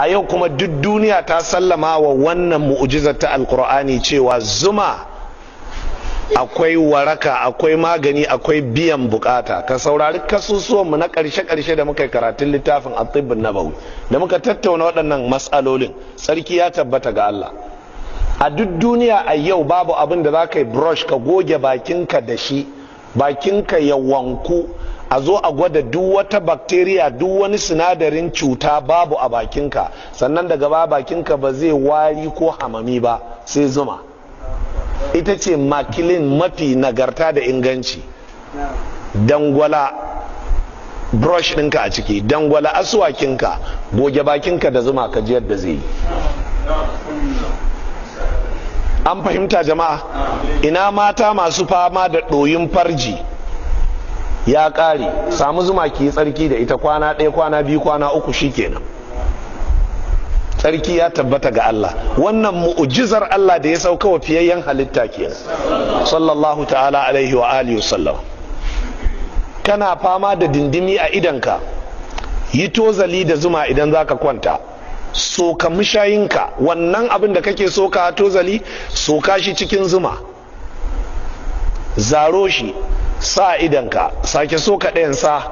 a yau kuma duk duniya ta sallama wa wannan mu'jizar ta alkur'ani cewa zuma akwai waraka, akwai magani, akwai biyan bukata. Ka saurari kasusuwanmu na karshe da muka yi karatun littafin at-tibb an-nabawi da muka tattauna waɗannan matsalolin. Sarki ya tabbata ga Allah. A duk duniya a yau babu abin da za ka yi brush ka goge bakinka da shi, bakinka ya wanku, a zo a gwada duk wata bacteria, duk wani sinadarin cuta babu a bakinka, sannan daga ba bakinka ba zai wari ko hamami ba sai zuma. Ita ce makilin mafi nagarta da inganci. Dangwala brush ɗinka a ciki, dangwala asuwakinka, goge bakinka da zuma ka ji yadda zai yi. An fahimta jama'a? Ina mata masu fama da ɗoyin farji ya ƙare, samu zuma ki yi tsarki da ita kwana ɗaya, kwana biyu, kwana uku, shikenan. Tsarki ya tabbata ga Allah. Wannan mu'ujizar Allah da ya sauka wa fiyayyen halitta kenan sallallahu ta'ala alaihi wa alihi wa sallam. Kana fama da dindimi a idanka, yi tozali da zuma idan zaka kwanta, soka mishayinka, wannan abin da kake soka tozali, soka shi cikin zuma, zaro shi, sa idanka, sake soka ɗayan sa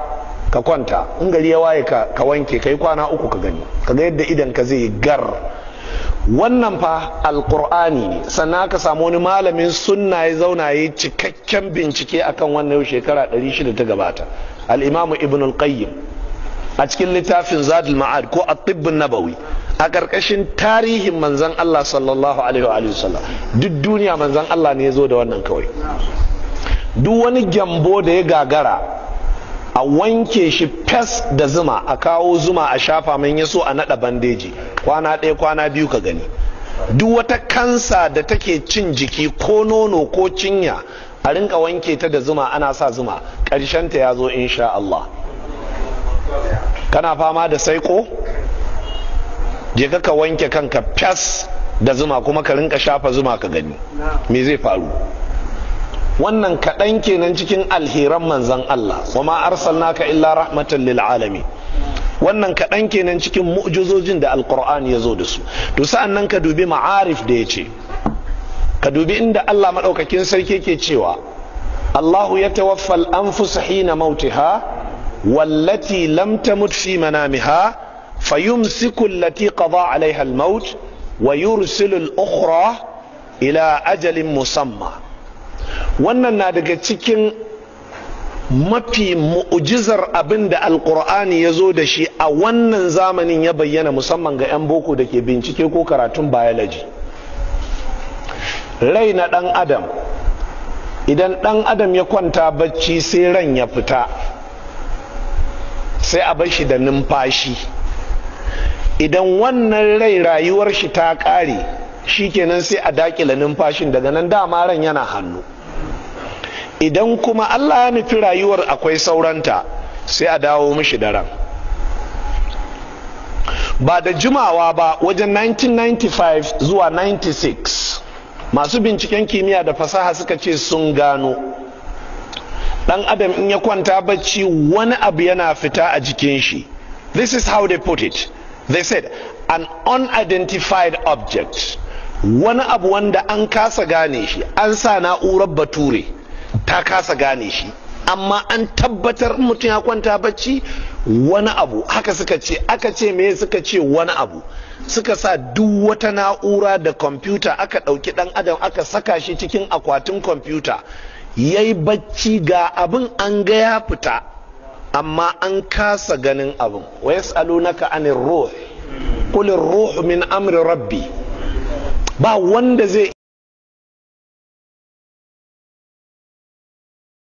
ka kwanta. In gari ya waye ka wanke, kai kwana uku ka gani, ka ga yadda idanka zai gar. Wannan fa alqur'ani ne. Sannan aka samu wani malamin sunna ya zauna ya cikakken bincike akan wannan yau shekara 600 ta gabata, al-imamu ibn al-qayyim a cikin littafin zadul ma'ad ko at-tibb an-nabawi, a karkashin tarihin manzon Allah sallallahu alaihi wa sallam. Duk duniya manzon Allah ne ya zo da wannan kawai. Duk wani gyambo da ya gagara a wanke shi fes da zuma, a kawo zuma a shafa man yaso a nada bandeji, kwana ɗaya kwana biyu ka gani. Duk wata kansa da take cin jiki ko nono ko cinya, a rinka wanke ta da zuma, ana sa zuma, ƙarshen ta ya zo insha Allah. Kana fama da saiko, je ka wanke kanka fes da zuma, kuma ka rinka shafa zuma ka gani me zai faru. Wannan kaɗan kenan cikin alheran manzan Allah, wa ma arsalnaka illa rahmatan lil alamin. Wannan kaɗan kenan cikin mu'jizojin da alqur'ani ya zo da su. To sa'an nan ka dubi ma'arif da ya ce, ka dubi inda Allah maɗaukakin sarki ke cewa Allahu ya tawaffal anfusa hina mautiha wallati lam tamut fi manamiha fayumsiku allati qada alaiha al-maut wa yursilu al-ukhra ila ajalin musamma. Wannan na daga cikin mafi mu'jizar abin da alkur'ani ya zo da shi a wannan zamanin, ya bayyana musamman ga 'yan boko da ke bincike ko karatun biology. Rai na ɗan adam, idan ɗan adam ya kwanta bacci sai ran ya fita, sai a bar shi da numfashi. Idan wannan rai rayuwar shi ta ƙare, shikenan sai a dakila numfashin, daga nan dama ran yana hannu. Idan kuma Allah ya nufi rayuwar akwai sauranta, sai a dawo mishi da ran. Ba da jimawa ba, wajen 1995 zuwa 96, masu binciken kimiyya da fasaha suka ce sun gano dan adam in ya kwanta bacci wani abu yana fita a jikin shi. This is how they put it. They said an unidentified object, wani abu wanda an kasa gane shi, an sa na'urar bature ta kasa gane shi, amma an tabbatar mutum ya kwanta bacci wani abu. Haka suka ce. Aka ce me? Suka ce wani abu. Suka sa duk wata na'ura da kwamfuta, aka ɗauki ɗan adam aka saka shi cikin akwatin kwamfuta, ya yi bacci, ga abin an ga ya fita, amma an kasa ganin abin. Wa yas'alunaka anir ruh qul ar-ruhu min amri rabbi. Ba wanda zai